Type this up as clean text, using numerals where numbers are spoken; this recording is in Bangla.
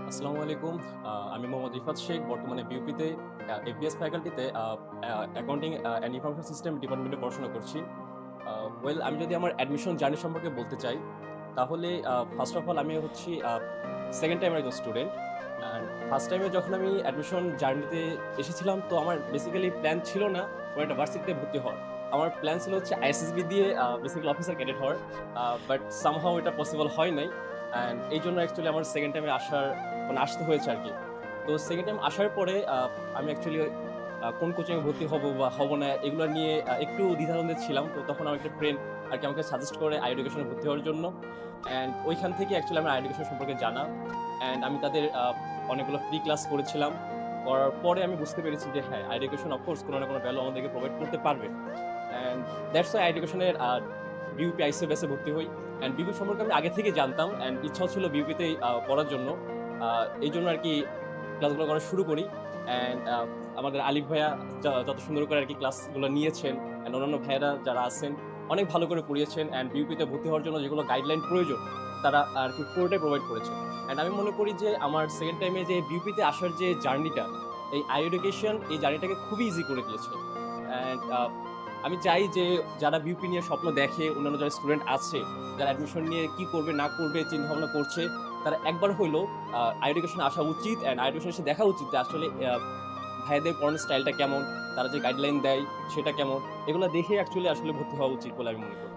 আসসালামু আলাইকুম। আমি মোহাম্মদ রিফাত শেখ। বর্তমানে বিউপিতে এফবিএস ফ্যাকাল্টিতে অ্যাকাউন্টিং অ্যান্ড ইনফরমেশন সিস্টেম ডিপার্টমেন্টে পড়াশোনা করছি। আমি যদি আমার অ্যাডমিশন জার্নি সম্পর্কে বলতে চাই, তাহলে ফার্স্ট অফ অল আমি হচ্ছি সেকেন্ড টাইমের একজন স্টুডেন্ট। অ্যান্ড ফার্স্ট টাইমে যখন আমি অ্যাডমিশন জার্নিতে এসেছিলাম, তো আমার বেসিক্যালি প্ল্যান ছিল না কোনো একটা ভার্সিটিতে ভর্তি হওয়ার। আমার প্ল্যান ছিল হচ্ছে আইএসএসবি দিয়ে বেসিক্যালি অফিসার ক্যাডেট হওয়ার। বাট সামহাউ এটা পসিবল হয় নাই। অ্যান্ড এইজন্য অ্যাকচুয়ালি আমার সেকেন্ড টাইমে আসতে হয়েছে আরকি। তো সেকেন্ড টাইম আসার পরে আমি অ্যাকচুয়ালি কোন কোচিংয়ে ভর্তি হব বা হব না এগুলো নিয়ে একটু দ্বিধাদ্বন্দ্বে ছিলাম। তো তখন আমার একটা ফ্রেন্ড আরকি আমাকে সাজেস্ট করে আই এডুকেশনে ভর্তি হওয়ার জন্য। অ্যান্ড ওইখান থেকে অ্যাকচুয়ালি আমার আই এডুকেশন সম্পর্কে জানা। অ্যান্ড আমি তাদের অনেকগুলো ফ্রি ক্লাস করেছিলাম। করার পরে আমি বুঝতে পেরেছি যে হ্যাঁ, আই এডুকেশন অফকোর্স কোনো না কোনো ভ্যালু আমাদেরকে প্রোভাইড করতে পারবে। অ্যান্ড দ্যাটস ওয়াই আই এডুকেশনের বিউপি আইসিএফএস এ ভর্তি হই। অ্যান্ড বিউপি সম্পর্কে আমি আগে থেকে জানতাম অ্যান্ড ইচ্ছাও ছিল বিউপিতেই পড়ার জন্য। এইজন্য আরকি ক্লাসগুলো করা শুরু করি। অ্যান্ড আমাদের আলিফ ভাইয়া যত সুন্দর করে আরকি ক্লাসগুলো নিয়েছেন অ্যান্ড অন্যান্য ভাইয়ারা যারা আছেন, অনেক ভালো করে পড়িয়েছেন অ্যান্ড বিউপিতে ভর্তি হওয়ার জন্য যেগুলো গাইডলাইন প্রয়োজন, তারা আরকি পুরোটাই প্রোভাইড করেছেন। অ্যান্ড আমি মনে করি যে আমার সেকেন্ড টাইমে যে বিউপিতে আসার যে জার্নিটা, এই আই এডুকেশন এই জার্নিটাকে খুবই ইজি করে দিয়েছে। অ্যান্ড আমি চাই যে যারা বিউপি নিয়ে স্বপ্ন দেখে, অন্যান্য যারা স্টুডেন্ট আছে, যারা অ্যাডমিশন নিয়ে কি করবে না করবে চিন্তাভাবনা করছে, তারা একবার হইলেও আই এডুকেশনে আসা উচিত অ্যান্ড আই এডুকেশনে এসে দেখা উচিত যে আসলে ভাইয়াদের পড়ানোর স্টাইলটা কেমন, তারা যে গাইডলাইন দেয় সেটা কেমন, এগুলো দেখে আসলে ভর্তি হওয়া উচিত বলে আমি মনে করি।